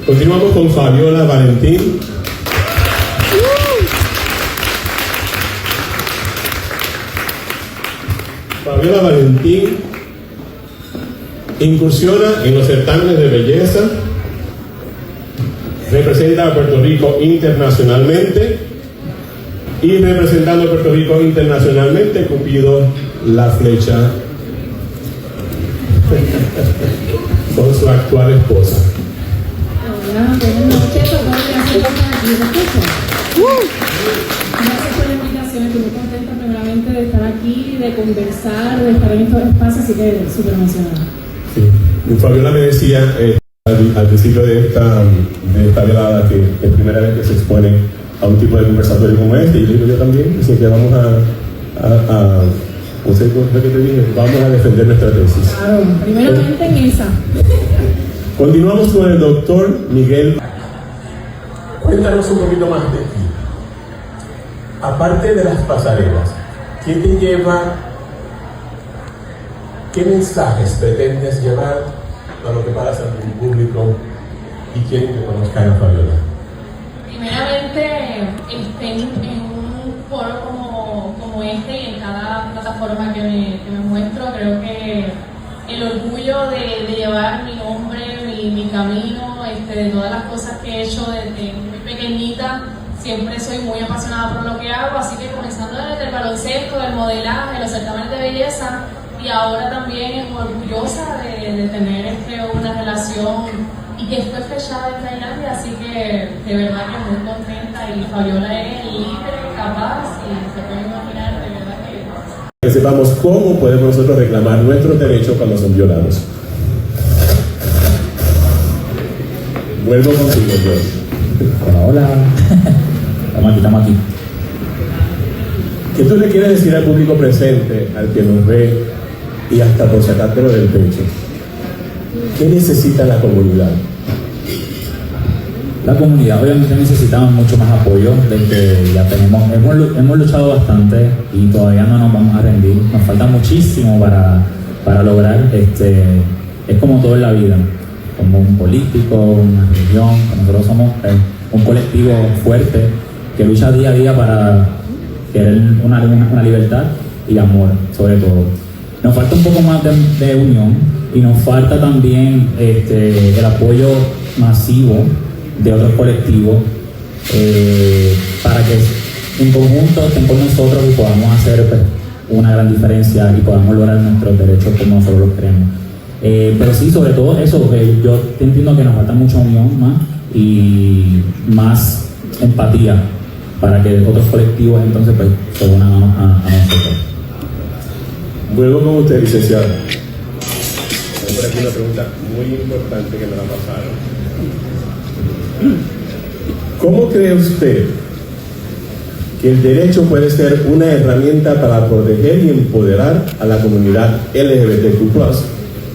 Continuamos con Fabiola Valentín. Fabiola Valentín incursiona en los certámenes de belleza, representa a Puerto Rico internacionalmente y representando a Puerto Rico internacionalmente, Cupido la flecha con su actual esposa. Hola, buenas noches, gracias por la invitación, estoy muy contenta primeramente de estar aquí, de conversar, de estar en estos espacios, así que súper emocionada. Sí. Fabiola me decía al principio de esta velada que es la primera vez que se expone a un tipo de conversatorio como este, y yo también, así que vamos no sé qué te dije, vamos a defender nuestra tesis. Claro, primeramente en esa. Continuamos con el doctor Miguel. Cuéntanos un poquito más de ti. Aparte de las pasarelas, ¿qué te lleva? ¿Qué mensajes pretendes llevar a lo que pasa en el público y quieren que conozcan a Fabiola? Primeramente, en un foro como este y en cada plataforma que me muestro, creo que el orgullo de llevar mi nombre, mi camino, de todas las cosas que he hecho desde muy pequeñita, siempre soy muy apasionada por lo que hago, así que comenzando desde el baloncesto, el modelaje, los certámenes de belleza, y ahora también orgullosa de tener una relación y que fue fechada en Tailandia, así que de verdad que muy contenta, y Fabiola es libre, capaz, y se puede imaginar, de verdad que sepamos cómo podemos nosotros reclamar nuestros derechos cuando son violados. Vuelvo contigo, George. Hola. Estamos aquí. ¿Qué tú le quieres decir al público presente, al que nos ve y hasta por sacártelo del pecho? ¿Qué necesita la comunidad? La comunidad obviamente necesitamos mucho más apoyo del que ya tenemos. Hemos luchado bastante y todavía no nos vamos a rendir. Nos falta muchísimo para lograr. Es como todo en la vida, como un político, una religión. Nosotros somos un colectivo fuerte que lucha día a día para querer una libertad y amor, sobre todo. Nos falta un poco más de unión y nos falta también el apoyo masivo de otros colectivos para que en conjunto estén con nosotros y podamos hacer una gran diferencia y podamos lograr nuestros derechos como nosotros los queremos. Pero sí, sobre todo eso, yo entiendo que nos falta mucha unión más y más empatía para que otros colectivos entonces pues se unan a nosotros. Vuelvo con usted, licenciado. Tengo por aquí una pregunta muy importante que me la pasaron. ¿Cómo cree usted que el derecho puede ser una herramienta para proteger y empoderar a la comunidad LGBTQ+,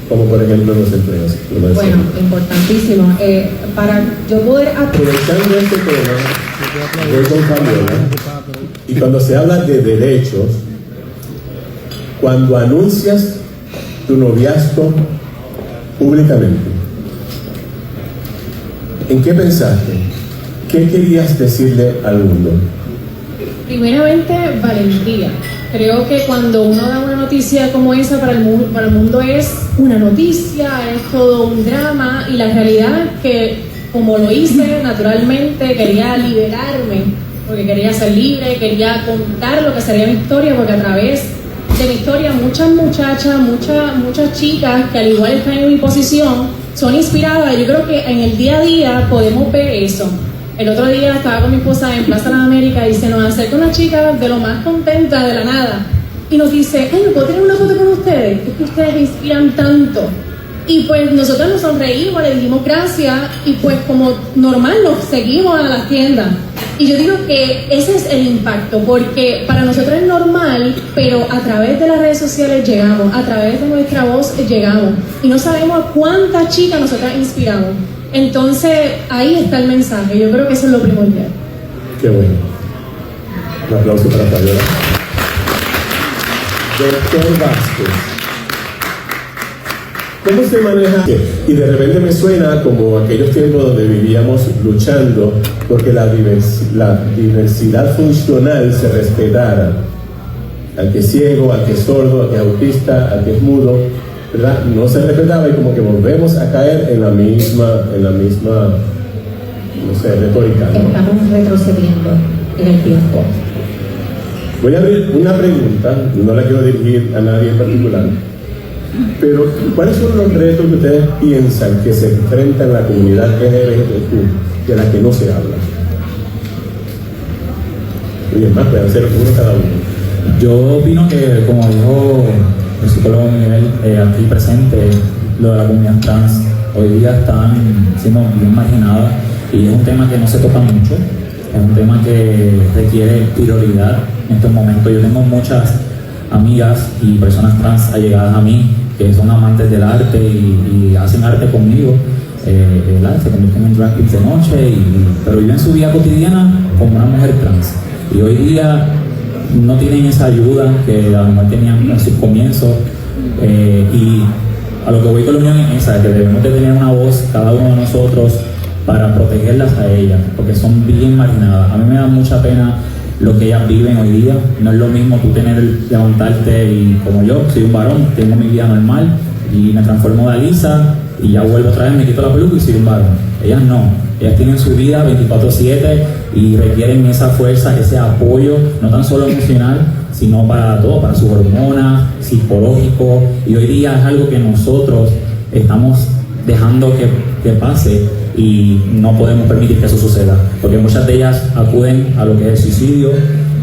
como por ejemplo en los empleos? Bueno, importantísimo. Para yo poder aprovechando este tema, voy con Fabiola, y cuando se habla de derechos, cuando anuncias tu noviazgo públicamente, ¿en qué pensaste? ¿Qué querías decirle al mundo? Primeramente, valentía. Creo que cuando uno da una noticia como esa para el mundo es una noticia, es todo un drama, y la realidad es que como lo hice naturalmente, quería liberarme, porque quería ser libre, quería contar lo que sería mi historia, porque a través de mi historia muchas muchachas, muchas chicas que al igual están en mi posición son inspiradas. Yo creo que en el día a día podemos ver eso. El otro día estaba con mi esposa en Plaza de las Américas y se nos acerca una chica de lo más contenta de la nada y nos dice: ¿me puedo tener una foto con ustedes? Es que ustedes me inspiran tanto. Y pues nosotros nos sonreímos, le dijimos gracias, y pues como normal nos seguimos a las tiendas. Y yo digo que ese es el impacto, porque para nosotros es normal, pero a través de las redes sociales llegamos, a través de nuestra voz llegamos, y no sabemos a cuántas chicas nosotras inspiramos. Entonces ahí está el mensaje, yo creo que eso es lo primordial. Qué bueno. Un aplauso para Fabiola. Doctor Vázquez, ¿Cómo se maneja? Y de repente me suena como aquellos tiempos donde vivíamos luchando porque la diversidad funcional se respetara. Al que es ciego, al que es sordo, al que es autista, al que es mudo, ¿verdad? No se respetaba y como que volvemos a caer en la misma, no sé, retórica, ¿no? Estamos retrocediendo en el tiempo. Voy a abrir una pregunta, no la quiero dirigir a nadie en particular, pero ¿cuáles son los retos que ustedes piensan que se enfrentan la comunidad LGBTQ de la que no se habla? Y es más, pueden ser uno cada uno. Yo opino que, como dijo el psicólogo Miguel aquí presente, lo de la comunidad trans hoy día están siendo bien marginadas y es un tema que no se toca mucho, es un tema que requiere prioridad. En estos momentos yo tengo muchas amigas y personas trans allegadas a mí que son amantes del arte y hacen arte conmigo, se convierten en drag queens de noche, pero viven su vida cotidiana como una mujer trans. Y hoy día no tienen esa ayuda que a lo mejor tenían en sus comienzos, y a lo que voy con la unión es esa, que debemos de tener una voz cada uno de nosotros para protegerlas a ellas, porque son bien marginadas. A mí me da mucha pena lo que ellas viven hoy día. No es lo mismo tú levantarte y, como yo, soy un varón, tengo mi vida normal y me transformo de Alisa y ya vuelvo otra vez, me quito la peluca y soy un varón. Ellas no, ellas tienen su vida 24/7 y requieren esa fuerza, ese apoyo, no tan solo emocional, sino para todo, para sus hormonas, psicológico, y hoy día es algo que nosotros estamos dejando que pase y no podemos permitir que eso suceda, porque muchas de ellas acuden a lo que es el suicidio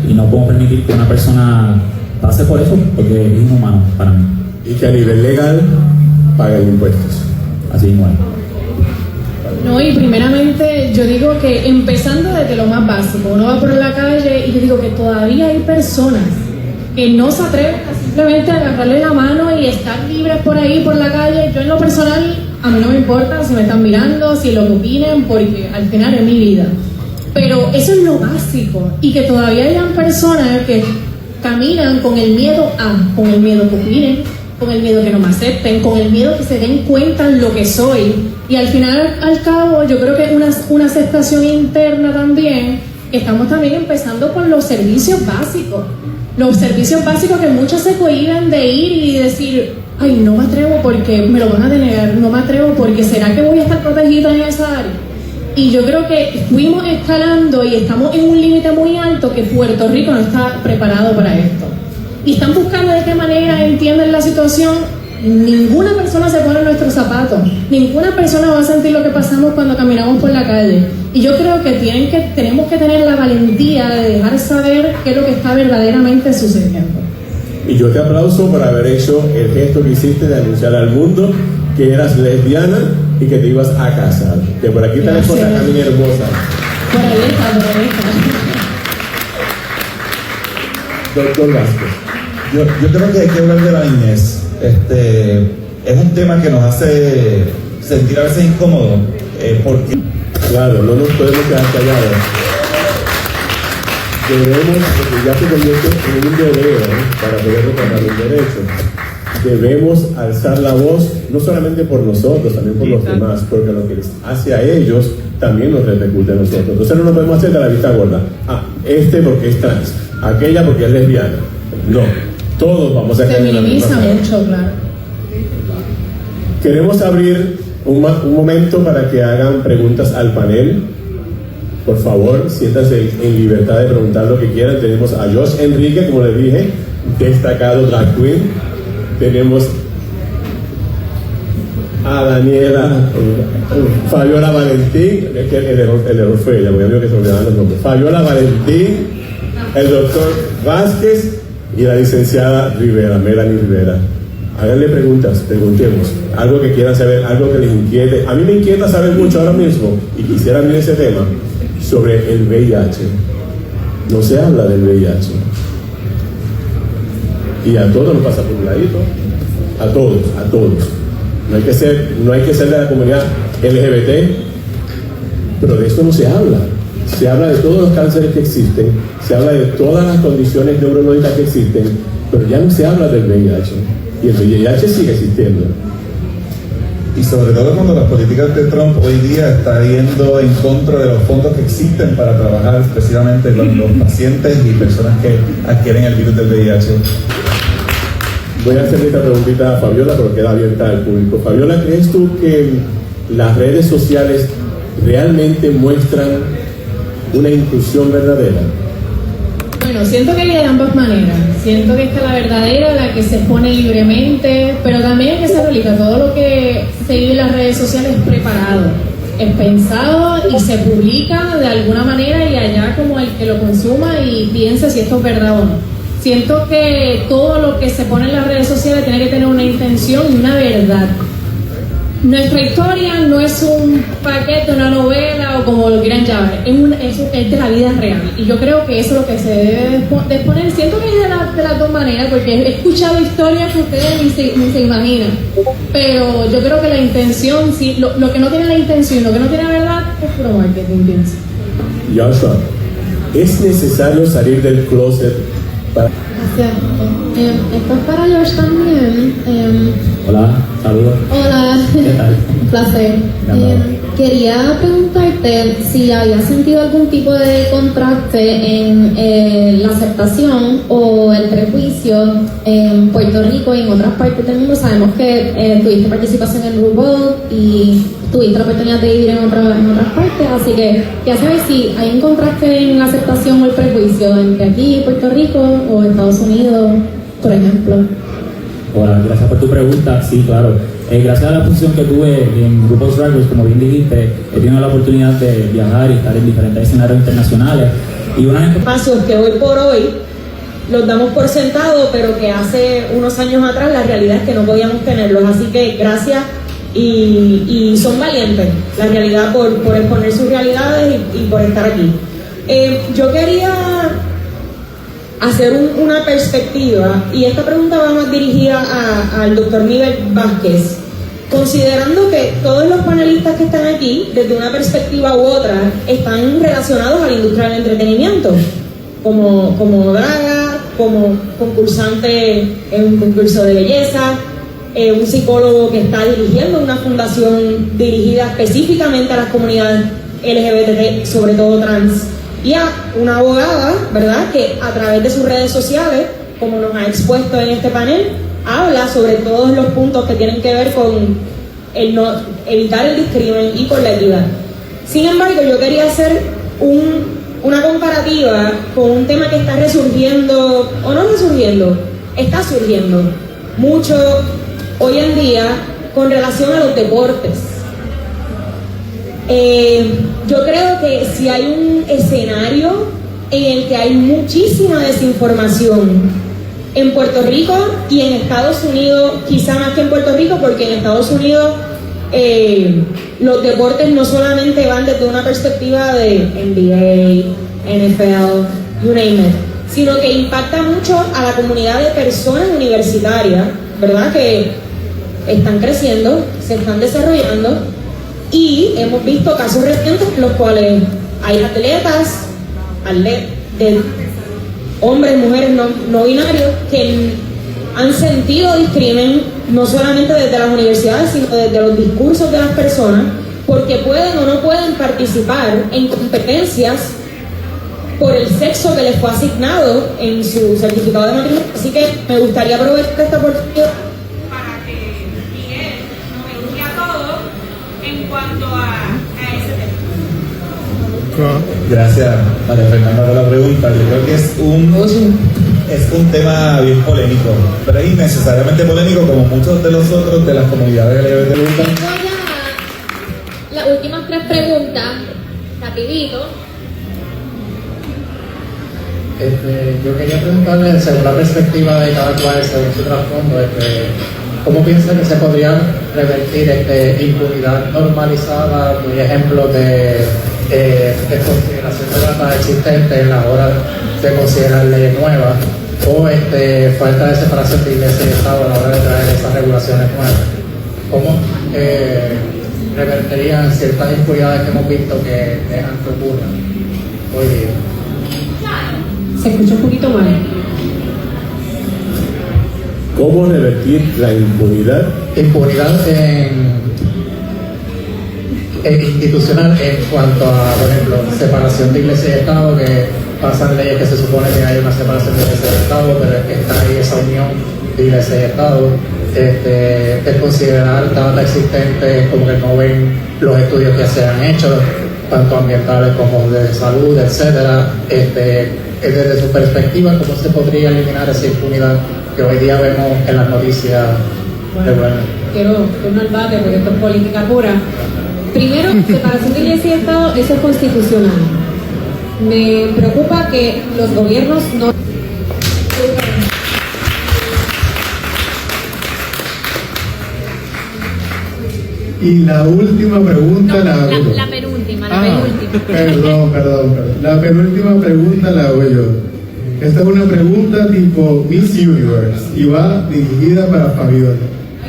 y no podemos permitir que una persona pase por eso, porque es inhumano para mí. Y que a nivel legal paguen impuestos. Así igual. No, y primeramente yo digo que empezando desde lo más básico, uno va por la calle y yo digo que todavía hay personas que no se atreven a simplemente agarrarle la mano y estar libres por ahí, por la calle. Yo en lo personal, a mí no me importa si me están mirando, si lo que opinen, porque al final es mi vida. Pero eso es lo básico, y que todavía hayan personas que caminan con el miedo con el miedo que opinen, con el miedo que no me acepten, con el miedo que se den cuenta en lo que soy. Y al final, al cabo, yo creo que una aceptación interna también, que estamos también empezando con los servicios básicos. Los servicios básicos que muchos se cohíben de ir y decir, ay, no me atrevo porque me lo van a denegar, no me atrevo porque ¿será que voy a estar protegida en esa área? Y yo creo que fuimos escalando y estamos en un límite muy alto que Puerto Rico no está preparado para esto. Y están buscando de qué manera entienden la situación. Ninguna persona se pone en nuestros zapatos, ninguna persona va a sentir lo que pasamos cuando caminamos por la calle. Y yo creo que tenemos que tener la valentía de dejar saber qué es lo que está verdaderamente sucediendo. Y yo te aplauso por haber hecho el gesto que hiciste de anunciar al mundo que eras lesbiana y que te ibas a casar. Que por aquí tenés por acá, mi hermosa. Por ahí está. Doctor Vázquez. Yo creo que hay que hablar de la niñez. Es un tema que nos hace sentir a veces incómodos, porque... Claro, no nos podemos quedar callados. Debemos, porque ya se convierte en un deber, para poder reclamar un derecho. Debemos alzar la voz, no solamente por nosotros, también por los demás, porque lo que les hace a ellos también nos repercute a nosotros. Entonces no nos podemos hacer de la vista gorda. Porque es trans, aquella porque es lesbiana. No, todos vamos a caer en la misma. Se minimiza mucho, claro. Queremos abrir un momento para que hagan preguntas al panel. Por favor, siéntanse en libertad de preguntar lo que quieran. Tenemos a Josh Enrique, como les dije, destacado drag queen. Tenemos a Daniela, Fabiola Valentín, es que el error fue ella, porque amigo que se olvidaban los nombres. Fabiola Valentín, el doctor Vázquez y la licenciada Rivera, Melanie Rivera. Háganle preguntas, preguntemos, algo que quieran saber, algo que les inquiete. A mí me inquieta saber mucho ahora mismo, y quisiera ver ese tema, sobre el VIH. No se habla del VIH. Y a todos nos pasa por un ladito. A todos. No hay que ser de la comunidad LGBT, pero de esto no se habla. Se habla de todos los cánceres que existen, se habla de todas las condiciones neurológicas que existen, pero ya no se habla del VIH. Y el VIH sigue existiendo. Y sobre todo cuando las políticas de Trump hoy día está yendo en contra de los fondos que existen para trabajar precisamente con los pacientes y personas que adquieren el virus del VIH. Voy a hacerle esta preguntita a Fabiola, pero queda abierta al público. Fabiola, ¿crees tú que las redes sociales realmente muestran una inclusión verdadera? Bueno, siento que hay de ambas maneras. Siento que está la verdadera, la que se expone libremente, pero también hay que ser realista. Todo lo que se vive en las redes sociales es preparado, es pensado y se publica de alguna manera y allá como el que lo consuma y piense si esto es verdad o no. Siento que todo lo que se pone en las redes sociales tiene que tener una intención y una verdad. Nuestra historia no es un paquete, una novela o como lo quieran llamar, es de la vida real. Y yo creo que eso es lo que se debe de exponer. Siento que es de las dos maneras, porque he escuchado historias que ustedes ni se imaginan. Pero yo creo que la intención, sí, lo que no tiene la intención, lo que no tiene verdad, es puro marketing, pienso. Joshua, ¿es necesario salir del closet para... Gracias. Esto es para George también. Hola, saludos. Hola, ¿Qué tal? un placer. Quería preguntarte si había sentido algún tipo de contraste en la aceptación o el prejuicio en Puerto Rico y en otras partes del mundo. Sabemos que tuviste participación en RuPaul y tuviste la oportunidad de vivir en otras partes, así que quería saber si hay un contraste en la aceptación o el prejuicio entre aquí, Puerto Rico o Estados Unidos, por ejemplo. Hola, gracias por tu pregunta. Sí, claro. Gracias a la posición que tuve en RuPaul's Drag Race, como bien dijiste, he tenido la oportunidad de viajar y estar en diferentes escenarios internacionales. Y una vez... Pasos que hoy por hoy los damos por sentado, pero que hace unos años atrás la realidad es que no podíamos tenerlos. Así que gracias y son valientes, la realidad, por exponer sus realidades y por estar aquí. Yo quería hacer una perspectiva, y esta pregunta va más dirigida al doctor Miguel Vázquez, considerando que todos los panelistas que están aquí, desde una perspectiva u otra, están relacionados a la industria del entretenimiento, como draga, como concursante en un concurso de belleza, un psicólogo que está dirigiendo una fundación dirigida específicamente a las comunidades LGBT, sobre todo trans, y a una abogada, ¿verdad?, que a través de sus redes sociales, como nos ha expuesto en este panel, habla sobre todos los puntos que tienen que ver con evitar el discrimen y con la equidad. Sin embargo, yo quería hacer una comparativa con un tema que está resurgiendo, o no resurgiendo, está surgiendo mucho hoy en día con relación a los deportes. Yo creo que si hay un escenario en el que hay muchísima desinformación en Puerto Rico y en Estados Unidos, quizá más que en Puerto Rico, porque en Estados Unidos los deportes no solamente van desde una perspectiva de NBA, NFL, you name it, sino que impacta mucho a la comunidad de personas universitarias, ¿verdad?, que están creciendo, se están desarrollando. Y hemos visto casos recientes en los cuales hay atletas de hombres, mujeres no binarios que han sentido discrimen no solamente desde las universidades, sino desde los discursos de las personas, porque pueden o no pueden participar en competencias por el sexo que les fue asignado en su certificado de matrimonio. Así que me gustaría aprovechar esta oportunidad para que Miguel nos eduque a todos en cuanto a ese tema. Gracias, María Fernanda, por la pregunta. Yo creo que es un tema bien polémico, pero es innecesariamente polémico como muchos de los otros de las comunidades LGBT. Tengo ya las últimas 3 preguntas, rapidito. Yo quería preguntarle, según la perspectiva de cada cual, según su trasfondo, ¿cómo piensa que se podría revertir impunidad normalizada, muy ejemplos de desconsideración de datos existentes en la hora de considerar leyes nuevas, o falta de separación de iglesia y Estado a la hora de traer esas regulaciones nuevas? ¿Cómo revertirían ciertas impunidades que hemos visto que dejan que ocurran hoy día? Se escucha un poquito mal. ¿Cómo revertir la impunidad? Impunidad institucional en cuanto a, por ejemplo, separación de iglesia y Estado, que pasan leyes que se supone que hay una separación de iglesia y Estado, pero es que está ahí esa unión de iglesia y Estado. El considerar data existentes como que no ven los estudios que se han hecho, tanto ambientales como de salud, etcétera. Desde su perspectiva, ¿cómo se podría eliminar esa impunidad que hoy día vemos en las noticias? Quiero turno al bate porque esto es política pura. Primero, separación de iglesia y Estado, eso es constitucional. Me preocupa que los gobiernos no... Y la última pregunta la hago yo. La penúltima. Perdón. La penúltima pregunta la hago yo. Esta es una pregunta tipo Miss Universe y va dirigida para Fabiola.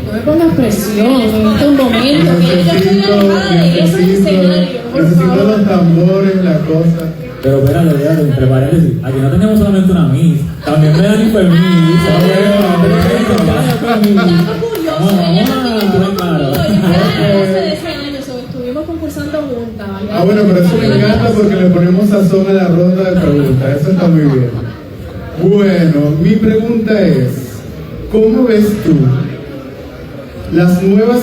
No me pongas presión en este momento, que yo estoy alejada de ese escenario, por Necesito favor. los tambores, la cosa. Pero espérate, entre paréntesis, aquí no tenemos solamente una Miss, también me dan Miss. Estuvimos concursando juntas. Bueno, pero eso me encanta porque le ponemos sazón a la ronda de preguntas. Eso está muy bien. Bueno, mi pregunta es, ¿cómo ves tú las nuevas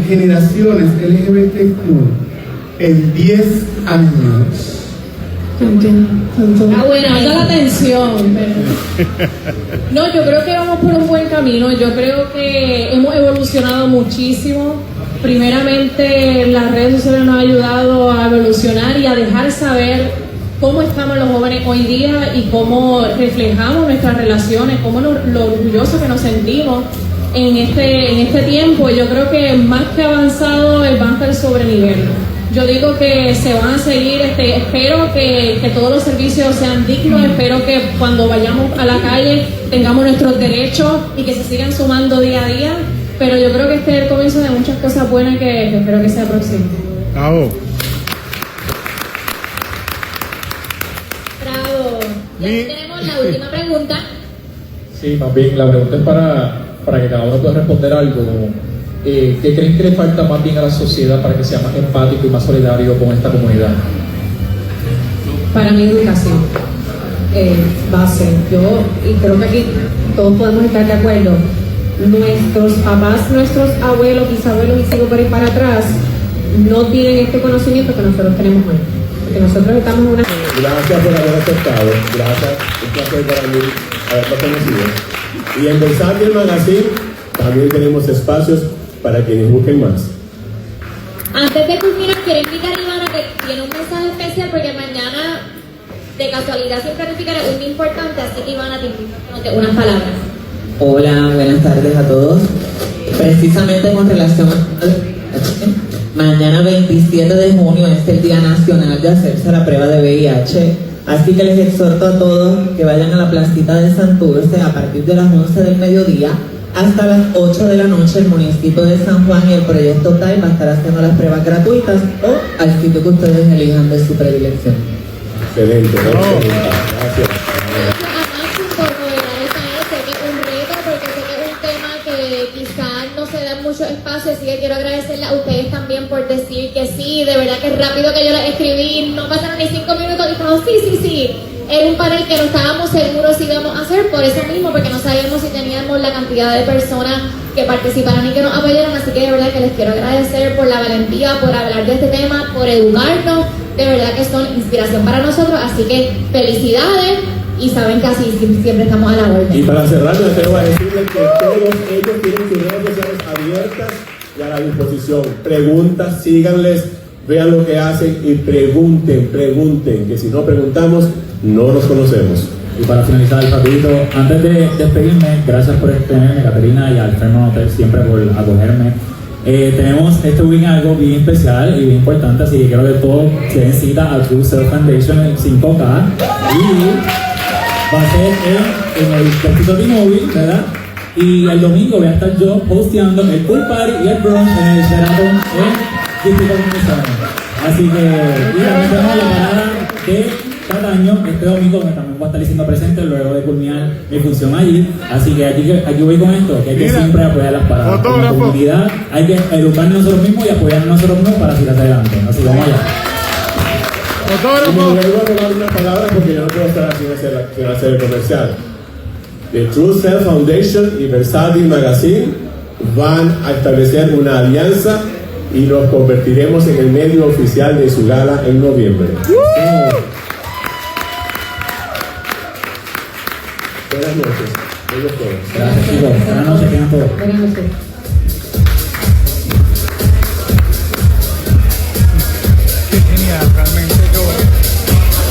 generaciones LGBTQ en 10 años? Bueno, esa la atención. Pero... No, yo creo que vamos por un buen camino. Yo creo que hemos evolucionado muchísimo. Primeramente, las redes sociales nos han ayudado a evolucionar y a dejar saber cómo estamos los jóvenes hoy día y cómo reflejamos nuestras relaciones, cómo lo orgullosos que nos sentimos en este tiempo. Yo creo que más que avanzado, el va a estar sobre nivel. Yo digo que se van a seguir, espero que todos los servicios sean dignos, espero que cuando vayamos a la calle tengamos nuestros derechos y que se sigan sumando día a día, pero yo creo que este es el comienzo de muchas cosas buenas que espero que sea próximo. Bravo. Ya tenemos la última pregunta. Sí, más bien, la pregunta es para que cada uno pueda responder algo. ¿Qué creen que le falta más bien a la sociedad para que sea más empático y más solidario con esta comunidad? Para mí, educación. Base. Y creo que aquí todos podemos estar de acuerdo. Nuestros papás, nuestros abuelos, bisabuelos y sigo por ahí para atrás, no tienen este conocimiento que nosotros tenemos hoy. Porque nosotros estamos en una... Gracias por haber aceptado. Gracias. Un placer para mí haberlo conocido. Y en Versátil Magazine también tenemos espacios para quienes busquen más. Antes de culminar, quiero invitar a Ivana que tiene un mensaje especial porque mañana, de casualidad, siempre planificaré un día importante, así que Ivana te invito a que unas palabras. Hola, buenas tardes a todos. Precisamente con relación a... Mañana 27 de junio es el Día Nacional de hacerse la prueba de VIH, así que les exhorto a todos que vayan a la placita de Santurce a partir de las 11 del mediodía hasta las 8 de la noche. El municipio de San Juan y el proyecto TAI va a estar haciendo las pruebas gratuitas o al sitio que ustedes elijan de su predilección. Excelente, gracias. Quizás no se dan muchos espacios, así que quiero agradecerle a ustedes también por decir que sí, de verdad que rápido que yo les escribí, no pasaron ni 5 minutos y dijimos sí. Era un panel que no estábamos seguros si íbamos a hacer, por eso mismo, porque no sabíamos si teníamos la cantidad de personas que participaron y que nos apoyaron, así que de verdad que les quiero agradecer por la valentía, por hablar de este tema, por educarnos, de verdad que son inspiración para nosotros, así que felicidades. Y saben que así siempre estamos a la orden. Y para cerrar, me atrevo a decirles que todos ellos tienen sus redes sociales abiertas y a la disposición. Preguntas, síganles, vean lo que hacen y pregunten, que si no preguntamos, no nos conocemos. Y para finalizar, rapidito, antes de despedirme, gracias por tenerme, Caterina, y al Fairmont Hotel siempre por acogerme. Tenemos este weekend algo bien especial y bien importante, así que quiero que todos se den cita a True Self Foundation en 5K y va a ser en el Pepito T-Mobile, ¿verdad? Y el domingo voy a estar yo posteando el pool party y el brunch en el Sheraton en Distrito Comunitario. Así que, y también tenemos la parada de Cataño. Este domingo también voy a estar diciendo presente luego de culminar mi función allí. Así que aquí voy con esto, que hay que siempre apoyar las paradas. Como comunidad hay que educarnos nosotros mismos y apoyarnos nosotros mismos para tirar adelante. Así que vamos allá. Y me vuelvo a tomar una palabra porque yo no puedo estar sin hacer el comercial. The True Self Foundation y Versace Magazine van a establecer una alianza y nos convertiremos en el medio oficial de su gala en noviembre. Buenas noches. Gracias, chicos. Buenas noches, tengan todos. Buenas noches. Qué genial, realmente yo.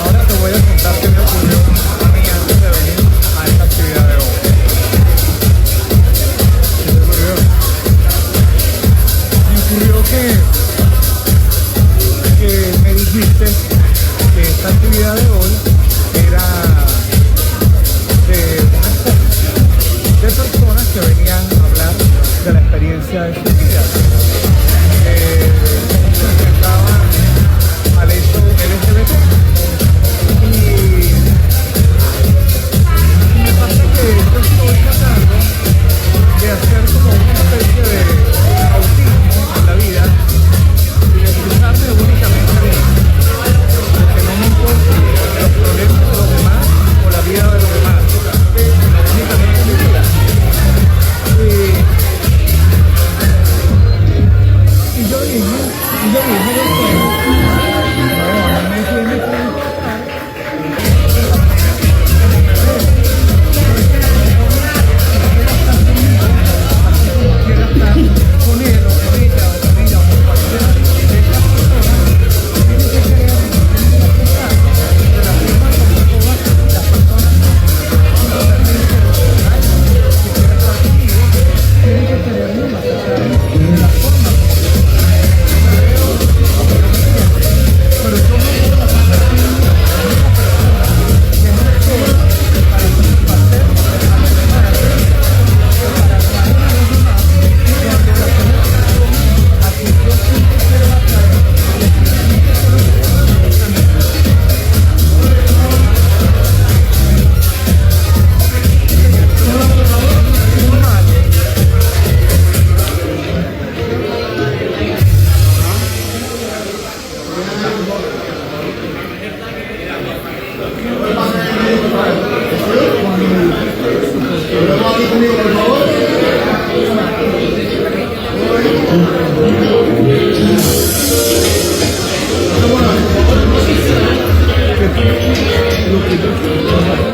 Ahora te voy a contar qué me ocurrió a mí antes de venir a esta actividad de hoy. ¿Qué me ocurrió? Me ocurrió que me dijiste que esta actividad de hoy era de una exposición de personas que venían a hablar de la experiencia de su vida. Se enfrentaban al hecho LGBT y me pasa que yo estoy tratando de hacer como una especie de autismo en la vida y de expresarme únicamente a mí, porque no me importan los problemas de los demás o la vida de los demás, sino únicamente mi vida. Y yo dije después, no, a mí me tiene que importar quiera estar con él o con ella o con ella o con cualquiera de estas personas, tiene que querer, tiene que aceptar de la misma como todas las personas totalmente normales que quiera estar conmigo, tiene que quererme y aceptarme de la forma como yo soy. Pero yo no puedo aceptar a una persona que no soy para satisfacer a los demás, para atraer a los demás, cuando la persona a quien yo siempre quiero atraer precisamente solo es a mí. Lo que yo quiero